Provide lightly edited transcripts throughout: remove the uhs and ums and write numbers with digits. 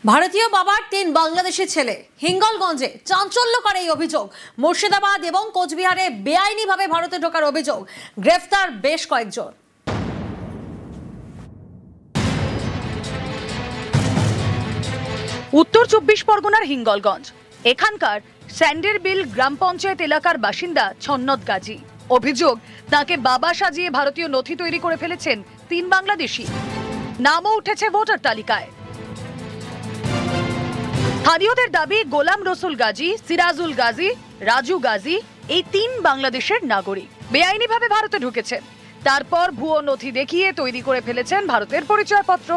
ভারতীয় বাবার 3 বাংলাদেশি ছেলে হিঙ্গলগঞ্জে চাঞ্চল্যকর এই অভিযোগ। মুর্শিদাবাদ এবং কোচবিহারে বেআইনিভাবে ভারতে ঢোকার অভিযোগ, গ্রেফতার বেশ কয়েকজন। উত্তর 24 পরগনার হিঙ্গলগঞ্জ, এখানকার স্যান্ডেরবিল গ্রাম পঞ্চায়েত এলাকার বাসিন্দা ছন্নত গাজী। অভিযোগ, তাকে বাবা সাজিয়ে ভারতীয় নথি তৈরি করে ফেলেছেন 3 বাংলাদেশি। নামও উঠেছে ভোটার তালিকায়। স্থানীয়দের দাবি, গোলাম রসুল গাজী, সিরাজুল গাজী, রাজু গাজী এই 3 বাংলাদেশের নাগরিক বেআইনিভাবে ভারতে ঢুকেছেন। তারপর ভুয়ো নথি দেখিয়ে তৈরি করে ফেলেছেন ভারতের পরিচয়পত্র।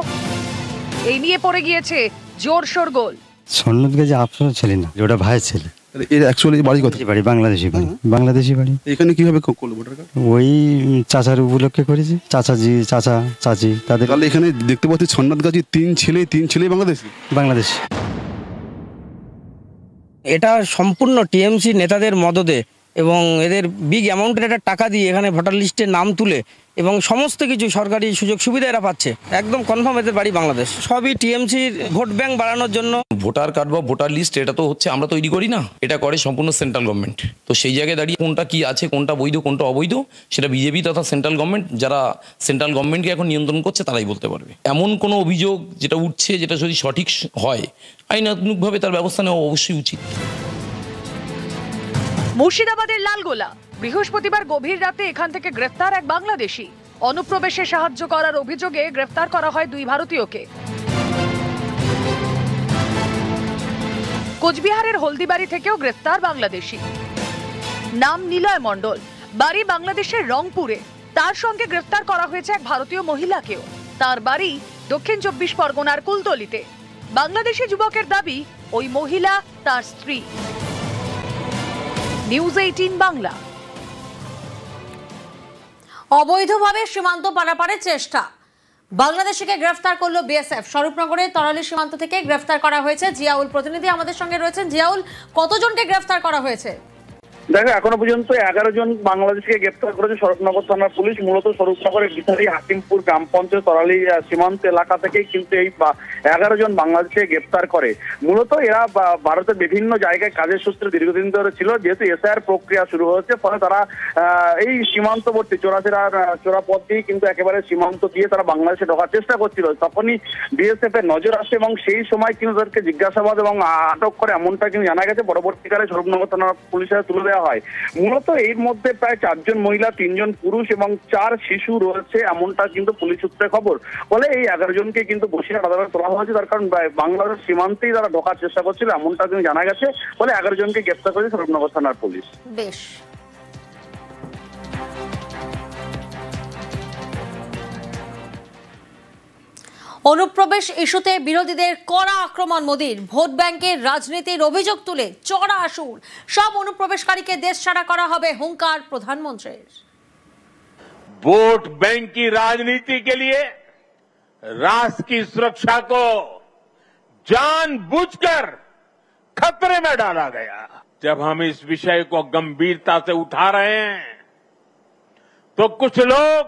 এই নিয়ে পড়ে গিয়েছে জোর শোরগোল। ছন্নত গাজী আপনার ছেলে না, ওটা ভাইয়ের ছেলে। এর অ্যাকচুয়ালি বাড়ি কোথায়? বাড়ি বাংলাদেশি বাড়ি। বাংলাদেশি বাড়ি। এখানে কিভাবে করলো ভোটার কার্ড? ওই চাচার উপলক্ষে করেছে, চাচাজি চাচা চাচি তাদের। তাহলে এখানে দেখতে পাচ্ছি ছন্নত গাজী 3 ছেলে বাংলাদেশি। বাংলাদেশি। এটা সম্পূর্ণ টিএমসি নেতাদের মদদে এবং এদের বিগ অ্যামাউন্টের একটা টাকা দিয়ে এখানে ভোটার লিস্টে নাম তুলে এবং সমস্ত কিছু সরকারি সুযোগ সুবিধা এরা পাচ্ছে। একদম কনফার্ম এদের বাড়ি বাংলাদেশ। সবই টিএমসির ভোট ব্যাংক বাড়ানোর জন্য। ভোটার কার্ড বা ভোটার লিস্ট এটা তো হচ্ছে আমরা তৈরি করি না, এটা করে সম্পূর্ণ সেন্ট্রাল গভর্নমেন্ট। তো সেই জায়গায় দাঁড়িয়ে কোনটা কি আছে, কোনটা বৈধ কোনটা অবৈধ, সেটা বিজেপি তথা সেন্ট্রাল গভর্নমেন্ট, যারা সেন্ট্রাল গভর্নমেন্টকে এখন নিয়ন্ত্রণ করছে তারাই বলতে পারবে। এমন কোনো অভিযোগ যেটা উঠছে, যেটা যদি সঠিক হয়, আইনানুগভাবে তার ব্যবস্থা নেওয়া অবশ্যই উচিত। মুর্শিদাবাদের লালগোলা, বৃহস্পতিবার গভীর রাতে এখান থেকে গ্রেফতার এক বাংলাদেশি। অনুপ্রবেশে সাহায্য করার অভিযোগে গ্রেফতার করা হয় 2 ভারতীয়কে। কোচবিহারের হলদিবাড়ি থেকেও গ্রেফতার বাংলাদেশি। নাম নিলয় মণ্ডল, বাড়ি বাংলাদেশের রংপুরে। তার সঙ্গে গ্রেফতার করা হয়েছে এক ভারতীয় মহিলাকেও। তার বাড়ি দক্ষিণ 24 পরগনার কুলতলিতে। বাংলাদেশি যুবকের দাবি, ওই মহিলা তার স্ত্রী। নিউজ 18 বাংলা। অবৈধভাবে সীমান্ত পারাপারের চেষ্টা, বাংলাদেশিকে গ্রেফতার করলো বিএসএফ। স্বরূপনগরের তরালি সীমান্ত থেকে গ্রেফতার করা হয়েছে। জিয়াউল প্রতিনিধি আমাদের সঙ্গে রয়েছেন। জিয়াউল, কতজনকে গ্রেফতার করা হয়েছে? দেখো, এখনো পর্যন্ত 11 জন বাংলাদেশকে গ্রেফতার করেছে স্বরূপনগর থানার পুলিশ। মূলত স্বরূপনগরের বিথারি হাকিমপুর গ্রাম পঞ্চায়েত তরালি সীমান্ত এলাকা থেকেই কিন্তু এই 11 জন বাংলাদেশকে গ্রেফতার করে। মূলত এরা ভারতের বিভিন্ন জায়গায় কাজের সূত্রে দীর্ঘদিন ধরে ছিল। যেহেতু এসআইআর প্রক্রিয়া শুরু হয়েছে, ফলে তারা এই সীমান্তবর্তী চোরা পথ দিয়ে কিন্তু একেবারে সীমান্ত দিয়ে তারা বাংলাদেশে ঢোকার চেষ্টা করছিল। তখনই বিএসএফ এর নজর আসে এবং সেই সময় কিন্তু তাদেরকে জিজ্ঞাসাবাদ এবং আটক করে, এমনটা কিন্তু জানা গেছে। পরবর্তীকালে স্বরূপনগর থানার পুলিশের তুলে দেওয়া হয়। মূলত এর মধ্যে প্রায় 4 জন মহিলা, 3 জন পুরুষ এবং 4 শিশু রয়েছে, এমনটা কিন্তু পুলিশ সূত্রে খবর। ফলে এই 11 জনকে কিন্তু বসিরহাট আদালতে তোলা হয়েছে, তার কারণ বাংলাদেশ সীমান্তেই তারা ঢোকার চেষ্টা করছিল, এমনটা কিন্তু জানা গেছে। ফলে 11 জনকে গ্রেফতার করেছে স্বরূপনগর থানার পুলিশ। বেশ। অনুপ্রবেশ ইস্যুতে বিরোধীদের কড়া আক্রমণ মোদীর। ভোট ব্যাংকের রাজনীতির অভিযোগ তুলে চড়া আসুর। সব অনুপ্রবেশকারীকে দেশ ছাড়া করা হবে, হুঙ্কার প্রধানমন্ত্রীর। वोट बैंक की राजनीति के लिए राष्ट्र की सुरक्षा को जानबूझकर खतरे में डाला गया। जब हम इस विषय को गंभीरता से उठा रहे हैं तो कुछ लोग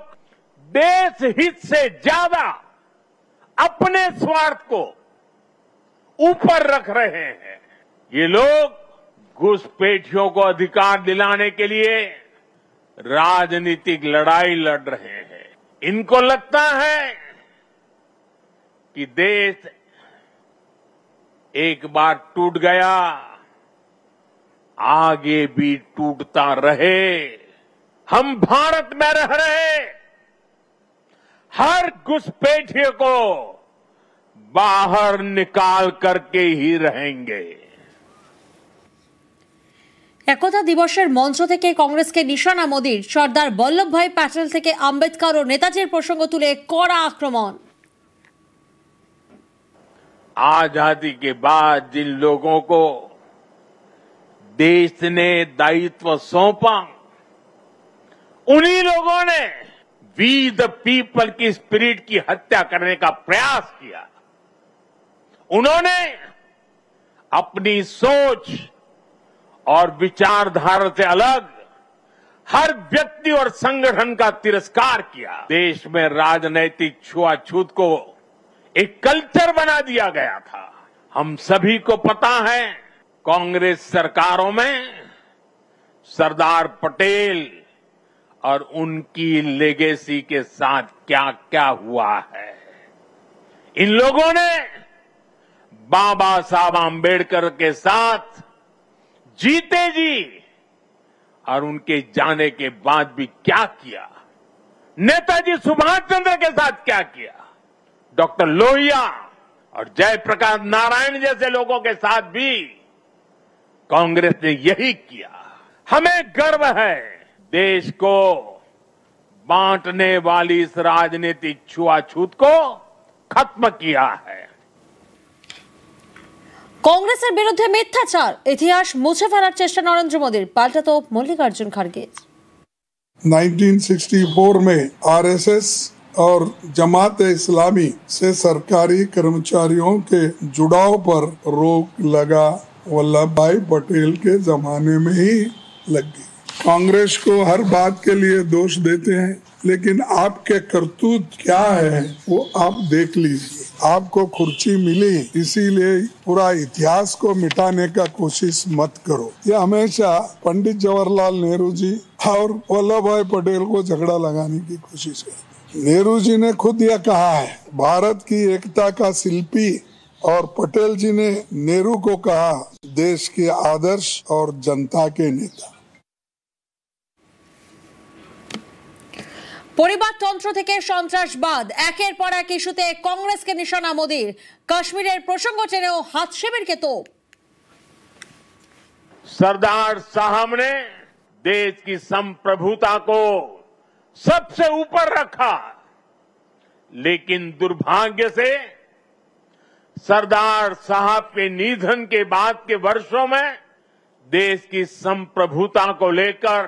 देश हित से ज्यादा अपने स्वार्थ को ऊपर रख रहे हैं। ये लोग घुसपैठियों को अधिकार दिलाने के लिए राजनीतिक लड़ाई लड़ रहे हैं। इनको लगता है कि देश एक बार टूट गया, आगे भी टूटता रहे। हम भारत में रह रहे हर घुसपैठिए को बाहर निकाल करके ही रहेंगे। একতা দিবসের মঞ্চ থেকে কংগ্রেসকে নিশানা মোদীর। সর্দার বল্লভভাই প্যাটেল থেকে আম্বেদকর ও নেতাজির প্রসঙ্গ তুলে কড়া আক্রমণ। आजादी के बाद जिन लोगों को देश ने दायित्व सौंपा, उन्हीं लोगों ने वी द पीपल की स्पिरिट की हत्या करने का प्रयास किया। उन्होंने अपनी सोच और विचारधारा से अलग हर व्यक्ति और संगठन का तिरस्कार किया। देश में राजनैतिक छुआछूत को एक कल्चर बना दिया गया था। हम सभी को पता है कांग्रेस सरकारों में सरदार पटेल और उनकी लेगेसी के साथ क्या क्या हुआ है। इन लोगों ने बाबा साहब आम्बेडकर के साथ जीते जी और उनके जाने के बाद भी क्या किया, नेताजी सुभाष चंद्र के साथ क्या किया, डॉक्टर लोहिया और जयप्रकाश नारायण जैसे लोगों के साथ भी कांग्रेस ने यही किया। हमें गर्व है देश को बांटने वाली इस राजनीतिक छुआछूत को खत्म किया है। কংগ্রেসের বিরুদ্ধে মিথ্যাচার, ইতিহাস মুছে ফেলার চেষ্টা নরেন্দ্র মোদীর, পাল্টা তো মল্লিকার্জুন খাড়গের। 1964 में आरएसएस और जमात इस्लामी से सरकारी कर्मचारियों के जुड़ाव पर रोक लगा वल्लभ भाई पटेल के जमाने में ही लग गई। कांग्रेस को हर बात के लिए दोष देते हैं, लेकिन आपके करतूत क्या है वो आप देख लीजिए। आपको कुर्सी मिली इसीलिए पूरा इतिहास को मिटाने का कोशिश मत करो। ये हमेशा पंडित जवाहरलाल नेहरू जी और वल्लभ भाई पटेल को झगड़ा लगाने की कोशिश करते। नेहरू जी ने खुद यह कहा है, भारत की एकता का शिल्पी, और पटेल जी ने नेहरू को कहा देश के आदर्श और जनता के नेता। পরিবারতন্ত্র থেকে সন্ত্রাসবাদ, একের পর এক ইস্যুতে কংগ্রেসকে নিশানা মোদীর। কাশ্মীরের প্রসঙ্গ টেনেও হাত শিবিরকে তো। सरदार साहब ने देश की संप्रभुता को सबसे ऊपर रखा, लेकिन दुर्भाग्य से सरदार साहब के निधन के बाद के वर्षों में देश की संप्रभुता को लेकर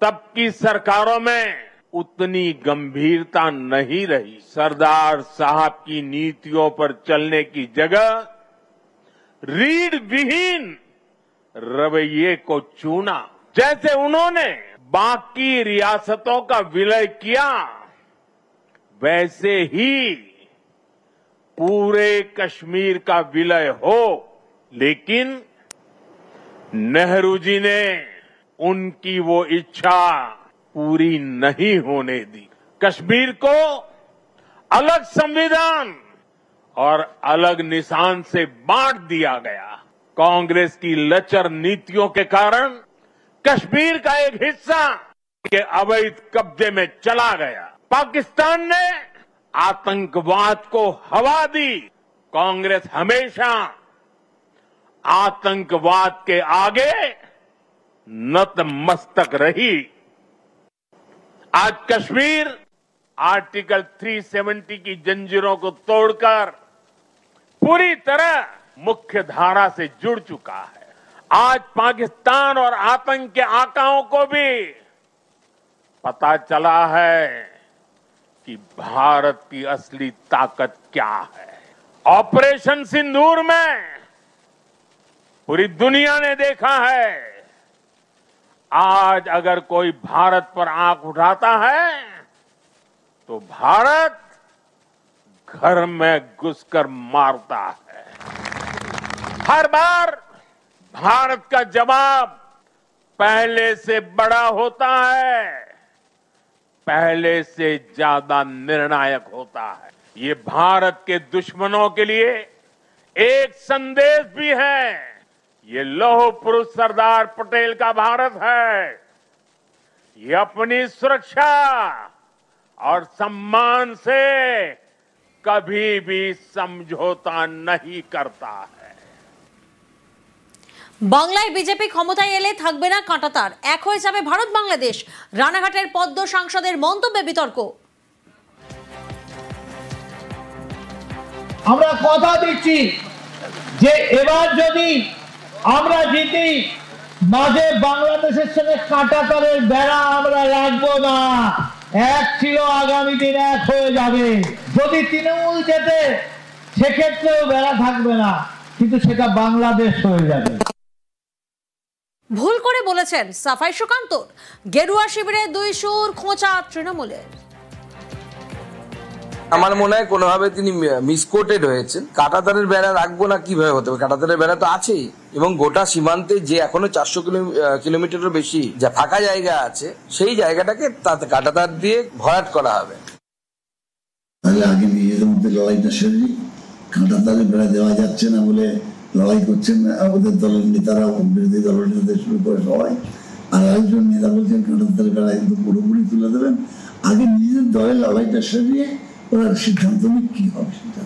तब की सरकारों में उतनी गंभीरता नहीं रही। सरदार साहब की नीतियों पर चलने की जगह रीढ़ विहीन रवैये को चुना। जैसे उन्होंने बाकी रियासतों का विलय किया, वैसे ही पूरे कश्मीर का विलय हो, लेकिन नेहरू जी ने उनकी वो इच्छा पूरी नहीं होने दी। कश्मीर को अलग संविधान और अलग निशान से बांट दिया गया। कांग्रेस की लचर नीतियों के कारण कश्मीर का एक हिस्सा के अवैध कब्जे में चला गया। पाकिस्तान ने आतंकवाद को हवा दी। कांग्रेस हमेशा आतंकवाद के आगे नतमस्तक रही। आज कश्मीर आर्टिकल 370 की जंजीरों को तोड़कर पूरी तरह मुख्य धारा से जुड़ चुका है। आज पाकिस्तान और आतंक के आकाओं को भी पता चला है कि भारत की असली ताकत क्या है। ऑपरेशन सिंदूर में पूरी दुनिया ने देखा है, आज अगर कोई भारत पर आंख उठाता है तो भारत घर में घुसकर मारता है। हर बार भारत का जवाब पहले से बड़ा होता है, पहले से ज्यादा निर्णायक होता है। ये भारत के दुश्मनों के लिए एक संदेश भी है। ये लौह पुरुष सरदार पटेल का भारत है। ये अपनी सुरक्षा और सम्मान से कभी भी समझौता नहीं करता है। বাংলায় বিজেপি ক্ষমতায় এলে থাকবে না কাঁটাতার, এক হয়ে যাবে ভারত বাংলাদেশ। রানাঘাটের পদ্ম সাংসদের মন্তব্যে বিতর্ক। আমরা কথা দিচ্ছি যে এবার যদি আমরা জিতি, মাঝে বাংলাদেশের সঙ্গে কাঁটাতারের বেড়া আমরা রাখবো না। এক ছিল, আগামী দিন এক হয়ে যাবে। যদি তৃণমূল জেতে সেক্ষেত্রেও বেড়া থাকবে না, কিন্তু সেটা বাংলাদেশ হয়ে যাবে। ভুল করে বলেছেন সাফাই সুকান্ত। গেরুয়া শিবিরে দুই সুর খোঁচা তৃণমূলের। আমার মনে হয় কোনোভাবে তিনি মিসকোটেড হয়েছেন। কাঁটাতারের বেড়া রাখবো না কিভাবে হতে হবে, কাঁটাতারের বেড়া তো আছেই, এবং গোটা সীমান্তে যে এখনো 400 কিলোমিটারের বেশি যা ফাঁকা জায়গা আছে সেই জায়গাটাকে তাতে কাঁটাতার দিয়ে ভরাট করা হবে। তাহলে আগে নিজেদের মধ্যে লড়াইটা সেরে কাঁটাতারে বেড়া দেওয়া যাচ্ছে না বলে লড়াই করছেন আমাদের দলের নেতারা, বিরোধী দলের নেতাদের শুরু করে সবাই। আর একজন নেতা বলছেন কাঁটাতারে বেড়া কিন্তু পুরোপুরি তুলে দেবেন। আগে নিজেদের দলের লড়াইটা সেরিয়ে ওরা সিদ্ধান্ত নিক কি হবে সেটা।